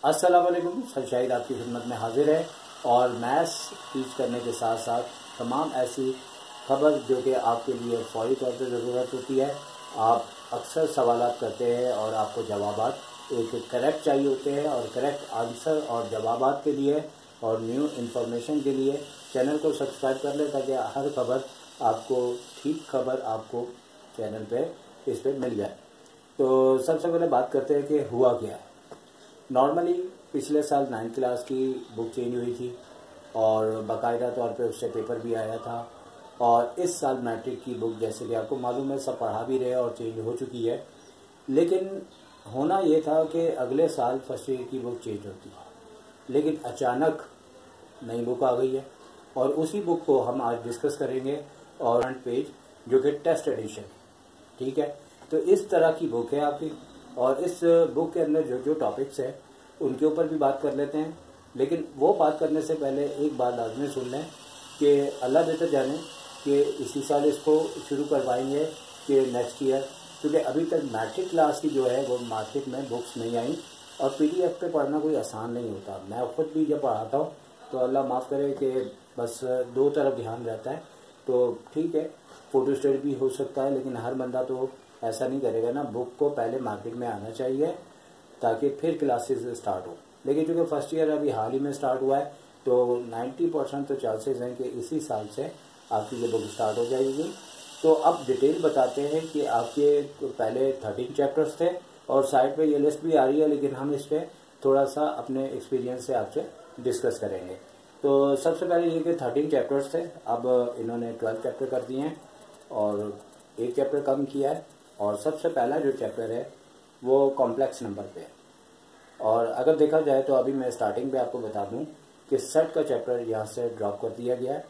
अस्सलाम वालेकुम। सर शाहिद आपकी खिदमत में हाजिर है और मैथ्स टीच करने के साथ साथ तमाम ऐसी खबर जो कि आपके लिए फौरी तौर पर ज़रूरत होती है। आप अक्सर सवालात करते हैं और आपको जवाबात एक करेक्ट चाहिए होते हैं और करेक्ट आंसर और जवाबात के लिए और न्यू इन्फॉर्मेशन के लिए चैनल को सब्सक्राइब कर लें ताकि हर खबर आपको ठीक खबर आपको चैनल पे इस पर मिल जाए। तो सबसे पहले बात करते हैं कि हुआ क्या है। नॉर्मली पिछले साल 9th क्लास की बुक चेंज हुई थी और बाकायदा तौर पे उससे पेपर भी आया था और इस साल मैट्रिक की बुक जैसे कि आपको मालूम है सब पढ़ा भी रहे और चेंज हो चुकी है। लेकिन होना ये था कि अगले साल फर्स्ट ईयर की बुक चेंज होती है, लेकिन अचानक नई बुक आ गई है और उसी बुक को हम आज डिस्कस करेंगे और फ्रंट पेज जो कि टेस्ट एडिशन, ठीक है। तो इस तरह की बुक है आपकी और इस बुक के अंदर जो जो टॉपिक्स है उनके ऊपर भी बात कर लेते हैं। लेकिन वो बात करने से पहले एक बात लाजमी सुन लें कि अल्लाह बेहतर जाने कि इसी साल इसको शुरू करवाएंगे कि नेक्स्ट ईयर, क्योंकि अभी तक मैट्रिक क्लास की जो है वो मार्केट में बुक्स नहीं आई और PDF पे पढ़ना कोई आसान नहीं होता। मैं खुद भी जब पढ़ाता हूँ तो अल्लाह माफ़ करे कि बस दो तरफ ध्यान रहता है। तो ठीक है, फ़ोटो स्टेट भी हो सकता है, लेकिन हर बंदा तो ऐसा नहीं करेगा ना। बुक को पहले मार्केट में आना चाहिए ताकि फिर क्लासेस स्टार्ट हो। लेकिन चूँकि फर्स्ट ईयर अभी हाल ही में स्टार्ट हुआ है तो 90% तो चांसेस हैं कि इसी साल से आपकी ये बुक स्टार्ट हो जाएगी। तो अब डिटेल बताते हैं कि आपके पहले 13 चैप्टर्स थे और साइड पे ये लिस्ट भी आ रही है, लेकिन हम इस पर थोड़ा सा अपने एक्सपीरियंस से आपसे डिस्कस करेंगे। तो सबसे पहले ये कि 13 चैप्टर्स थे, अब इन्होंने 12 चैप्टर कर दिए हैं और एक चैप्टर कम किया है। और सबसे पहला जो चैप्टर है वो कॉम्प्लेक्स नंबर पे है। और अगर देखा जाए तो अभी मैं स्टार्टिंग पे आपको बता दूं कि सेट का चैप्टर यहाँ से ड्रॉप कर दिया गया है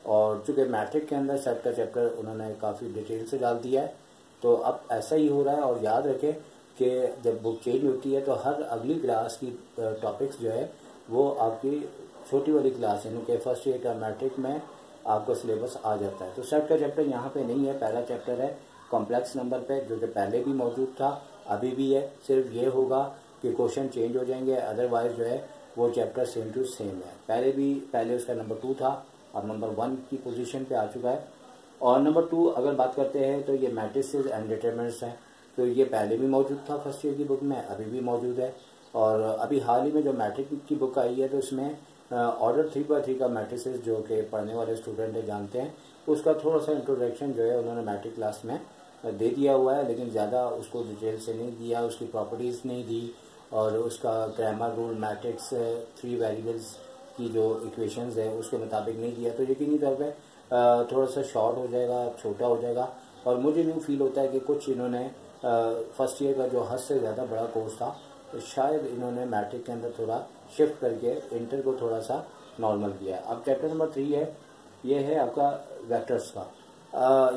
और चूँकि मैट्रिक के अंदर सेट का चैप्टर उन्होंने काफ़ी डिटेल से डाल दिया है तो अब ऐसा ही हो रहा है। और याद रखें कि जब बुक चेंज होती है तो हर अगली क्लास की टॉपिक्स जो है वो आपकी छोटी वाली क्लास यानी कि फर्स्ट ईयर का मैट्रिक में आपका सिलेबस आ जाता है। तो सेट का चैप्टर यहाँ पे नहीं है, पहला चैप्टर है कॉम्प्लेक्स नंबर पे जो कि पहले भी मौजूद था अभी भी है। सिर्फ ये होगा कि क्वेश्चन चेंज हो जाएंगे, अदरवाइज जो है वो चैप्टर सेम टू सेम है। पहले उसका नंबर 2 था, अब नंबर 1 की पोजीशन पे आ चुका है। और नंबर 2 अगर बात करते हैं तो ये मैट्रिसेस एंड डिटरमिनेंट्स हैं। तो ये पहले भी मौजूद था फर्स्ट ईयर की बुक में, अभी भी मौजूद है। और अभी हाल ही में जो मैट्रिक की बुक आई है तो इसमें ऑर्डर 3x3 का मैट्रिसेस जो कि पढ़ने वाले स्टूडेंट है जानते हैं, उसका थोड़ा सा इंट्रोडक्शन जो है उन्होंने मैट्रिक क्लास में दे दिया हुआ है, लेकिन ज़्यादा उसको डिटेल से नहीं दिया, उसकी प्रॉपर्टीज़ नहीं दी और उसका ग्रामर रूल मैट्रिक्स 3 वेरिएबल्स की जो इक्वेशंस है उसके मुताबिक नहीं दिया। तो यकीनी तौर पे थोड़ा सा शॉर्ट हो जाएगा, छोटा हो जाएगा। और मुझे यूँ फील होता है कि कुछ इन्होंने फर्स्ट ईयर का जो हद से ज़्यादा बड़ा कोर्स था तो शायद इन्होंने मैट्रिक के अंदर थोड़ा शिफ्ट करके इंटर को थोड़ा सा नॉर्मल किया है। अब चैप्टर नंबर 3 है, ये है आपका वेक्टर्स का।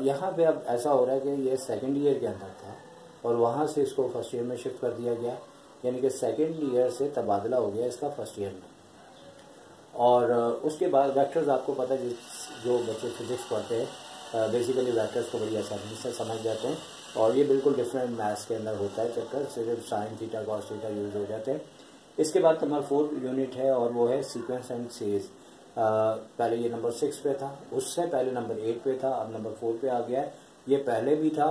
यहाँ पे अब ऐसा हो रहा है कि ये सेकेंड ईयर के अंदर था और वहाँ से इसको फर्स्ट ईयर में शिफ्ट कर दिया गया, यानी कि सेकेंड ईयर से तबादला हो गया इसका फर्स्ट ईयर में। और उसके बाद वेक्टर्स आपको पता है जो बच्चे फिजिक्स पढ़ते हैं बेसिकली वेक्टर्स को बड़ी आसानी से समझ जाते हैं और ये बिल्कुल डिफरेंट मैथ्स के अंदर होता है चैप्टर, सिर्फ sine theta cos theta use हो जाते हैं। इसके बाद नंबर 4 यूनिट है और वो है सीक्वेंस एंड सीरीज। पहले ये नंबर 6 पे था, उससे पहले नंबर 8 पे था, अब नंबर 4 पे आ गया है। ये पहले भी था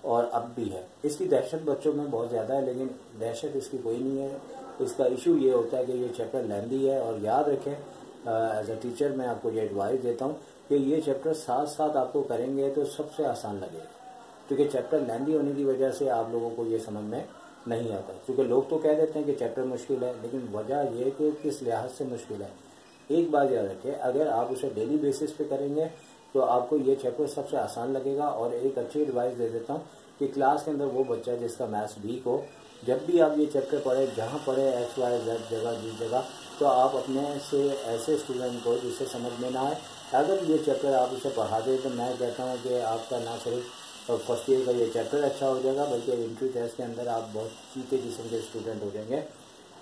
और अब भी है। इसकी दहशत बच्चों में बहुत ज़्यादा है, लेकिन दहशत इसकी कोई नहीं है। इसका इशू ये होता है कि ये चैप्टर लेंदी है। और याद रखें एज अ टीचर मैं आपको ये एडवाइस देता हूँ कि ये चैप्टर साथ साथ आपको करेंगे तो सबसे आसान लगेगा, क्योंकि चैप्टर लेंदी होने की वजह से आप लोगों को ये समझ में नहीं आता। क्योंकि लोग तो कह देते हैं कि चैप्टर मुश्किल है, लेकिन वजह ये कि किस लिहाज से मुश्किल है। एक बात याद रखें, अगर आप उसे डेली बेसिस पे करेंगे तो आपको ये चैप्टर सबसे आसान लगेगा। और एक अच्छी एडवाइस दे देता हूँ कि क्लास के अंदर वो बच्चा जिसका मैथ्स वीक हो, जब भी आप ये चैप्टर पढ़े, जहाँ पढ़े XYZ जगह जिस जगह, तो आप अपने से ऐसे स्टूडेंट को जिसे समझ में ना आए, अगर ये चैप्टर आप उसे पढ़ा दें तो मैं कहता हूँ कि आपका ना सिर्फ फर्स्ट ईयर का ये चैप्टर अच्छा हो जाएगा बल्कि एंट्री टेस्ट के अंदर आप बहुत चीते किस्म के स्टूडेंट हो जाएंगे।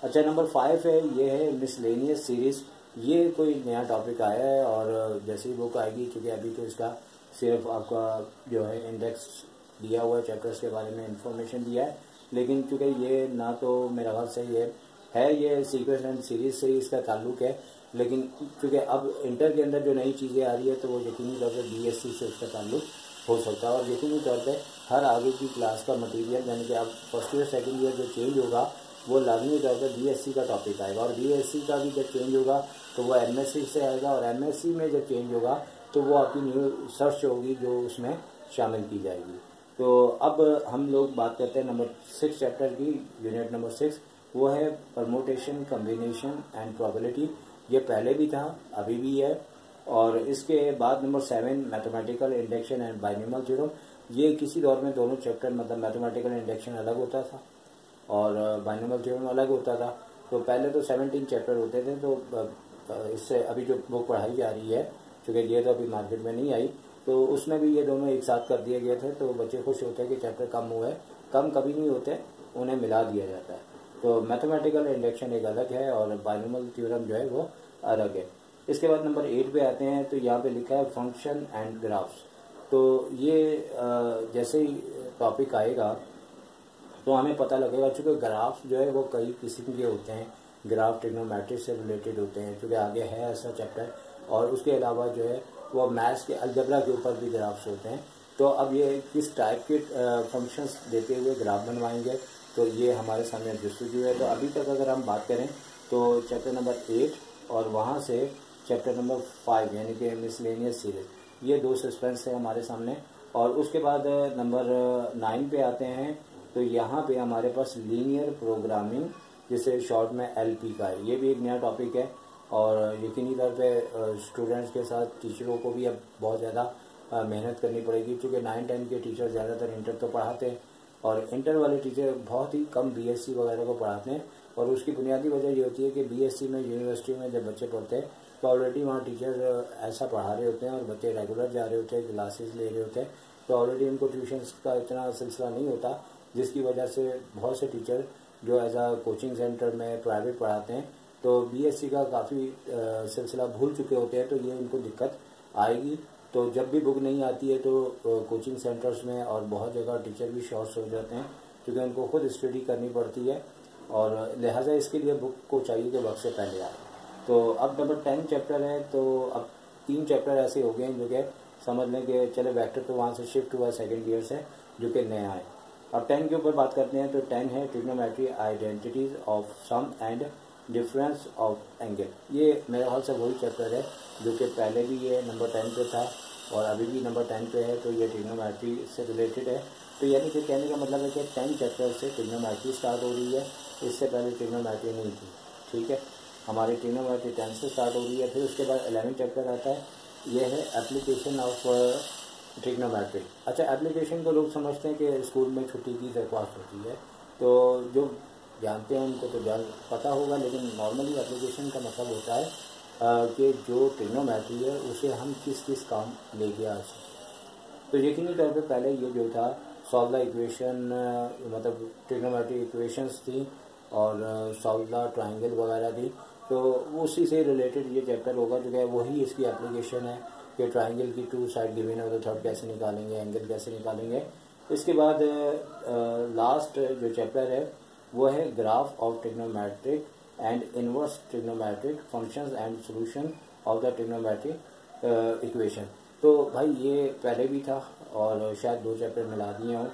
अच्छा, नंबर 5 है, ये है मिसलेनियस सीरीज़। ये कोई नया टॉपिक आया है और जैसे ही बुक आएगी, क्योंकि अभी तो इसका सिर्फ आपका जो है इंडेक्स दिया हुआ है, चैप्टर्स के बारे में इंफॉर्मेशन दिया है, लेकिन चूँकि ये ना तो मेरा ख्याल से ये है, ये सीक्वेंस एंड सीरीज से ही इसका ताल्लुक है, लेकिन क्योंकि अब इंटर के अंदर जो नई चीज़ें आ रही है तो वो यकीनी तौर पर BSc से उसका ताल्लुक हो सकता है। और यकीनी तौर पे हर आगे की क्लास का मटेरियल, यानी कि अब फर्स्ट ईयर सेकंड ईयर जो चेंज होगा वो लाजमी तौर पर BSc का टॉपिक आएगा, और BSc का भी जब चेंज होगा तो वो MSc से आएगा, और MSc में जब चेंज होगा तो वो आपकी न्यू सर्च होगी जो उसमें शामिल की जाएगी। तो अब हम लोग बात करते हैं नंबर 6 चैप्टर की, यूनिट नंबर 6, वो है परमुटेशन, कम्बिनेशन एंड प्रोबेबिलिटी। ये पहले भी था, अभी भी है। और इसके बाद number 7 mathematical induction and binomial theorem. ये किसी दौर में दोनों चैप्टर, मतलब मैथमेटिकल इंडक्शन अलग होता था और बाइनोमियल थ्योरम अलग होता था। तो पहले तो 17 चैप्टर होते थे, तो इससे अभी जो बुक पढ़ाई जा रही है, चूँकि ये तो अभी मार्केट में नहीं आई, तो उसमें भी ये दोनों एक साथ कर दिए गए थे। तो बच्चे खुश होते हैं कि चैप्टर कम हुए, कम कभी नहीं होते, उन्हें मिला दिया जाता है। तो मैथमेटिकल इंडक्शन एक अलग है और बाइनोमियल थ्योरम जो है वो अलग है। इसके बाद नंबर 8 पे आते हैं, तो यहाँ पे लिखा है फंक्शन एंड ग्राफ्स। तो ये जैसे ही टॉपिक आएगा तो हमें पता लगेगा, चूँकि ग्राफ जो है वो कई किस्म के होते हैं। ग्राफ ट्रिग्नोमेट्री से रिलेटेड होते हैं, चूँकि आगे है ऐसा चैप्टर, और उसके अलावा जो है वो मैथ्स के अलजेब्रा के ऊपर भी ग्राफ्स होते हैं। तो अब ये किस टाइप के फंक्शंस देते हुए ग्राफ बनवाएंगे, तो ये हमारे सामने जस्तुजू है। तो अभी तक अगर हम बात करें तो चैप्टर नंबर 8 और वहाँ से चैप्टर नंबर 5 यानी कि मिसलेनियस सीरीज, ये 2 सस्पेंस है हमारे सामने। और उसके बाद नंबर 9 पे आते हैं, तो यहाँ पे हमारे पास लीनियर प्रोग्रामिंग, जिसे शॉर्ट में LP का है। ये भी एक नया टॉपिक है, और यकीनी तौर पे स्टूडेंट्स के साथ टीचरों को भी अब बहुत ज़्यादा मेहनत करनी पड़ेगी, क्योंकि 9-10 के टीचर ज़्यादातर इंटर तो पढ़ाते हैं, और इंटर वाले टीचर बहुत ही कम BSc वगैरह को पढ़ाते हैं। और उसकी बुनियादी वजह ये होती है कि BSc में यूनिवर्सिटी में जब बच्चे पढ़ते हैं तो ऑलरेडी वहाँ टीचर ऐसा पढ़ा रहे होते हैं और बच्चे रेगुलर जा रहे होते हैं, क्लासेस ले रहे होते हैं, तो ऑलरेडी उनको ट्यूशन्स का इतना सिलसिला नहीं होता, जिसकी वजह से बहुत से टीचर जो एज आ कोचिंग सेंटर में प्राइवेट पढ़ाते हैं तो BSc का काफ़ी सिलसिला भूल चुके होते हैं, तो ये उनको दिक्कत आएगी। तो जब भी बुक नहीं आती है तो कोचिंग सेंटर्स में और बहुत जगह टीचर भी शॉर्ट्स हो जाते हैं, क्योंकि उनको खुद स्टडी करनी पड़ती है, और लिहाजा इसके लिए बुक को चाहिए कि वक्त से पहले आए। तो अब नंबर 10 चैप्टर है, तो अब 3 चैप्टर ऐसे हो गए हैं जो कि समझ लें कि चले वेक्टर तो वहाँ से शिफ्ट हुआ सेकेंड ईयर से, जो कि नया है। अब 10 के ऊपर बात करते हैं, तो 10 है trigonometry, identities of sum and difference of angle. ये मेरे ख्याल से वही चैप्टर है जो कि पहले भी ये नंबर 10 पे था और अभी भी नंबर 10 पे है, तो ये ट्रिग्नोमेट्री से रिलेटेड है। तो यानी कि कहने का मतलब है कि 10 चैप्टर से ट्रिग्नोमेट्री स्टार्ट हो रही है, इससे पहले ट्रिग्नोमेट्री नहीं थी, ठीक है। हमारी ट्रिग्नोमेट्री 10 से स्टार्ट हो रही है। फिर उसके बाद 11 चैप्टर आता है, ये है एप्लीकेशन ऑफ ट्रिग्नोमेट्री। अच्छा, एप्लीकेशन को लोग समझते हैं कि स्कूल में छुट्टी की दरख्वास्त होती है, तो जो जानते हैं उनको तो पता होगा, लेकिन नॉर्मली एप्लीकेशन का मतलब होता है कि जो ट्रिग्नोमेट्री है उसे हम किस किस काम लेके आ सकते। तो यकीनी तौर पे पहले ये जो था सॉल्व द इक्वेशन, मतलब ट्रिग्नोमेट्री इक्वेशंस थी और सॉल्व द ट्रायंगल वगैरह थी, तो उसी से रिलेटेड ये चैप्टर होगा, जो है वही इसकी एप्लीकेशन है कि ट्रायंगल की 2 साइड गिवन है तो थर्ड कैसे निकालेंगे, एंगल कैसे निकालेंगे। इसके बाद लास्ट जो चैप्टर है वो है graph of trigonometric and inverse trigonometric functions and solution of the trigonometric equation. तो भाई ये पहले भी था और शायद 2 चैप्टर मिला दिए हों,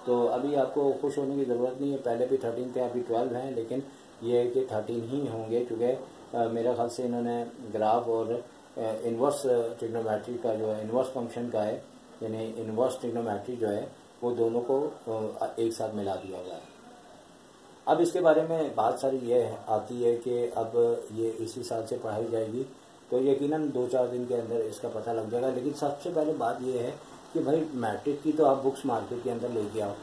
तो अभी आपको खुश होने की ज़रूरत नहीं है। पहले भी 13 थे, अभी 12 हैं, लेकिन ये है कि 13 ही होंगे, क्योंकि मेरे ख्याल से इन्होंने ग्राफ और इनवर्स ट्रिग्नोमेट्री का जो है इनवर्स फंक्शन का है, यानी इनवर्स ट्रिग्नोमेट्री जो है वो दोनों को एक साथ मिला दिया हुआ है। अब इसके बारे में बात सारी ये आती है कि अब ये इसी साल से पढ़ाई जाएगी, तो यकीनन 2-4 दिन के अंदर इसका पता लग जाएगा। लेकिन सबसे पहले बात ये है कि भाई मैट्रिक की तो आप बुक्स मार्केट के अंदर लेके आओ,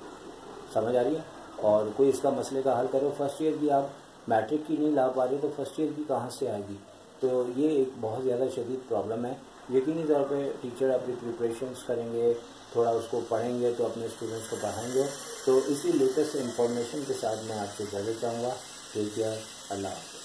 समझ आ रही है, और कोई इसका मसले का हल करो। फर्स्ट ईयर की आप मैट्रिक की नहीं ला पा रहे तो फर्स्ट ईयर की कहाँ से आएगी, तो ये एक बहुत ज़्यादा शदीद प्रॉब्लम है। यकीनी तौर पे टीचर अपनी प्रिपरेशंस करेंगे, थोड़ा उसको पढ़ेंगे तो अपने स्टूडेंट्स को पढ़ाएंगे। तो इसी लेटेस्ट इन्फॉर्मेशन के साथ मैं आपसे इजाज़त चाहूँगा। टेक केयर, अल्लाह हाफ़िज़।